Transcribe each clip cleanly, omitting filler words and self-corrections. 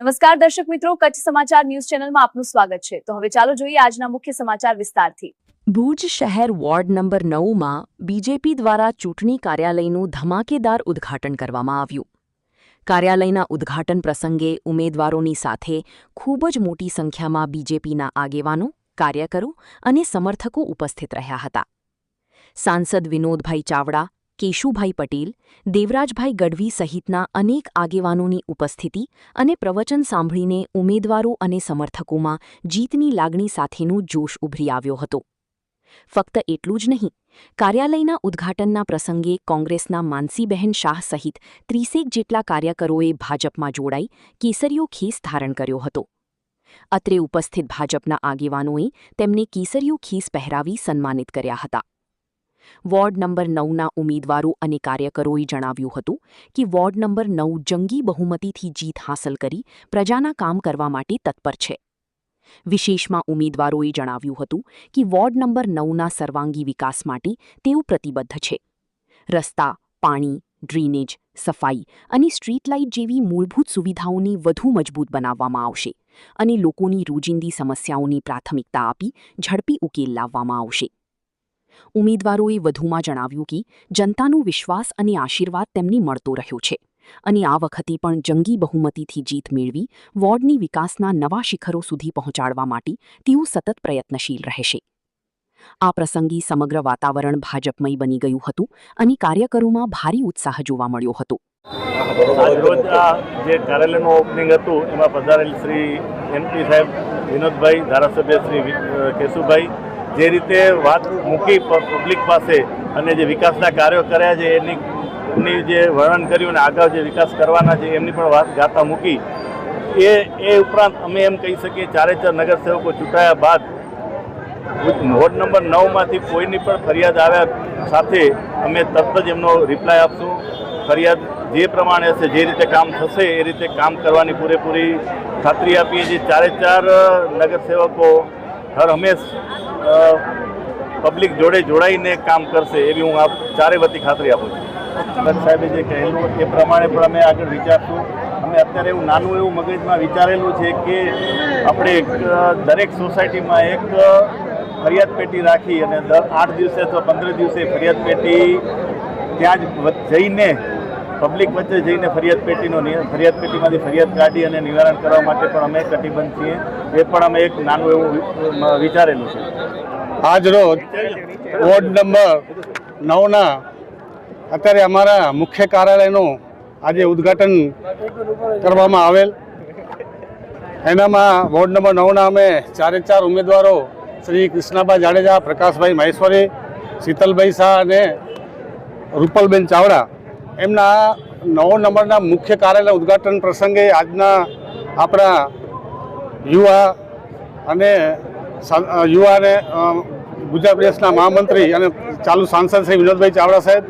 નમસ્કાર દર્શક મિત્રો, કચ્છ સમાચાર ન્યૂઝ ચેનલમાં આપનું સ્વાગત છે। તો હવે ચાલો જોઈએ આજના મુખ્ય સમાચાર વિસ્તારથી। ભુજ શહેર વોર્ડ નંબર 9માં બીજેપી દ્વારા ચૂંટણી કાર્યાલયનું ધમાકેદાર ઉદ્ઘાટન કરવામાં આવ્યું। કાર્યાલયના ઉદ્ઘાટન પ્રસંગે ઉમેદવારોની સાથે ખૂબ જ મોટી સંખ્યામાં બીજેપીના આગેવાનો, કાર્યકરો અને સમર્થકો ઉપસ્થિત રહ્યા હતા। સાંસદ વિનોદભાઈ ચાવડા, કેશુભાઈ પટેલ, દેવરાજભાઈ ગઢવી સહિતના અનેક આગેવાનોની ઉપસ્થિતિ અને પ્રવચન સાંભળીને ઉમેદવારો અને સમર્થકોમાં જીતની લાગણી સાથેનું જોશ ઉભરી આવ્યો હતો। ફક્ત એટલું જ નહીં, કાર્યાલયના ઉદ્ઘાટનના પ્રસંગે કોંગ્રેસના માનસીબહેન શાહ સહિત 30 જેટલા કાર્યકરોએ ભાજપમાં જોડાઈ કેસરીયો ખીસ ધારણ કર્યો હતો। અત્રે ઉપસ્થિત ભાજપના આગેવાનોએ તેમને કેસરીયો ખીસ પહેરાવી સન્માનિત કર્યા હતા। વોર્ડ નંબર 9ના ઉમેદવારો અને કાર્યકરોએ જણાવ્યું હતું કે વોર્ડ નંબર 9 જંગી બહુમતીથી જીત હાંસલ કરી પ્રજાના કામ કરવા માટે તત્પર છે। વિશેષમાં ઉમેદવારોએ જણાવ્યું હતું કે વોર્ડ નંબર 9ના સર્વાંગી વિકાસ માટે તેઓ પ્રતિબદ્ધ છે। રસ્તા, પાણી, ડ્રેનેજ, સફાઈ અને સ્ટ્રીટ લાઇટ જેવી મૂળભૂત સુવિધાઓને વધુ મજબૂત બનાવવામાં આવશે અને લોકોની રોજિંદી સમસ્યાઓની પ્રાથમિકતા આપી ઝડપી ઉકેલ લાવવામાં આવશે। ઉમેદવારોએ વધુમાં જણાવ્યું કે જનતાનો વિશ્વાસ અને આશીર્વાદ તેમને મળતો રહ્યો છે અને આ વખતે પણ જંગી બહુમતીથી જીત મેળવી વોર્ડની વિકાસના નવા શિખરો સુધી પહોંચાડવા માટે તેઓ સતત પ્રયત્નશીલ રહેશે। આ પ્રસંગે સમગ્ર વાતાવરણ ભાજપમય બની ગયું હતું અને કાર્યકરોમાં ભારે ઉત્સાહ જોવા મળ્યો હતો। આજરોજ જે કાર્યાલયનું ઓપનિંગ હતું એમાં પધારેલ શ્રી એમપી સાહેબ વિનોદભાઈ, ધારાસભ્ય શ્રી કેશુભાઈ જે રીતે વાત મૂકી પબ્લિક પાસે અને જે વિકાસના કાર્યો કર્યા છે એની જે વર્ણન કર્યું અને આગળ જે વિકાસ કરવાના છે એમની પણ વાત ગાતા મૂકી। એ ઉપરાંત અમે એમ કહી શકીએ 4 નગરસેવકો ચૂંટાયા બાદ વોર્ડ નંબર 9માંથી કોઈની પણ ફરિયાદ આવ્યા સાથે અમે તરત જ એમનો રિપ્લાય આપશું। ફરિયાદ જે પ્રમાણે હશે, જે રીતે કામ થશે એ રીતે કામ કરવાની પૂરેપૂરી ખાતરી આપીએ છીએ। 4 નગરસેવકો હર હંમેશ પબ્લિક જોડે જોડાઈને કામ કરશે એવી હું આપ ચારે વતી ખાતરી આપું છું। સાહેબે જે કહેલું એ પ્રમાણે પણ અમે આગળ વિચારશું। અમે અત્યારે એવું નાનું એવું મગજમાં વિચારેલું છે કે આપણે દરેક સોસાયટીમાં એક ફરિયાદ પેટી રાખી અને દર 8 દિવસે અથવા 15 દિવસે ફરિયાદ પેટી ત્યાં જ જઈને પબ્લિક વચ્ચે જઈને ફરિયાદ પેટીમાંથી ફરિયાદ કાઢી અને નિવારણ કરવા માટે પણ અમે કટિબદ્ધ છીએ। એ પણ અમે એક નાનું એવું વિચારેલું છે। આજ રોજ વોર્ડ નંબર 9ના અત્યારે અમારા મુખ્ય કાર્યાલયનું આજે ઉદ્ઘાટન કરવામાં આવેલ। એનામાં વોર્ડ નંબર 9ના અમે 4 ઉમેદવારો શ્રી કૃષ્ણાભાઈ જાડેજા, પ્રકાશભાઈ મહેશ્વરી, શીતલભાઈ શાહ અને રૂપલબેન ચાવડા એમના 9 નંબરના મુખ્ય કાર્યાલય ઉદ્ઘાટન પ્રસંગે આજના આપણા યુવા અને ગુજરાત પ્રદેશના મહામંત્રી અને ચાલુ સાંસદ શ્રી વિનોદભાઈ ચાવડા સાહેબ,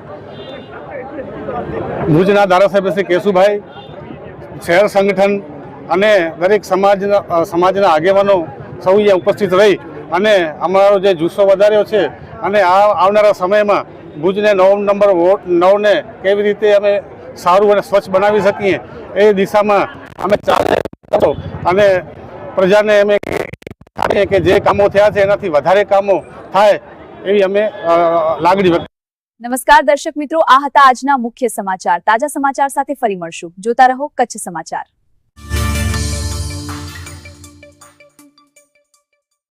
ભુજના ધારાસભ્ય શ્રી કેશુભાઈ, શહેર સંગઠન અને દરેક સમાજના આગેવાનો સૌ અહીંયા ઉપસ્થિત રહી અને અમારો જે જુસ્સો વધાર્યો છે અને આવનારા સમયમાં ભુજને 9 નંબર વોર્ડ 9ને કેવી રીતે અમે સારું અને સ્વચ્છ બનાવી શકીએ એ દિશામાં અમે ચાલે અને પ્રજાને અમે કે જે કામો થયા છે એનાથી વધારે કામો થાય એવી અમે લાગણી વ્યક્ત। નમસ્કાર દર્શક મિત્રો, આ હતા આજના મુખ્ય સમાચાર। તાજા સમાચાર સાથે ફરી મળશું। જોતા રહો કચ્છ સમાચાર।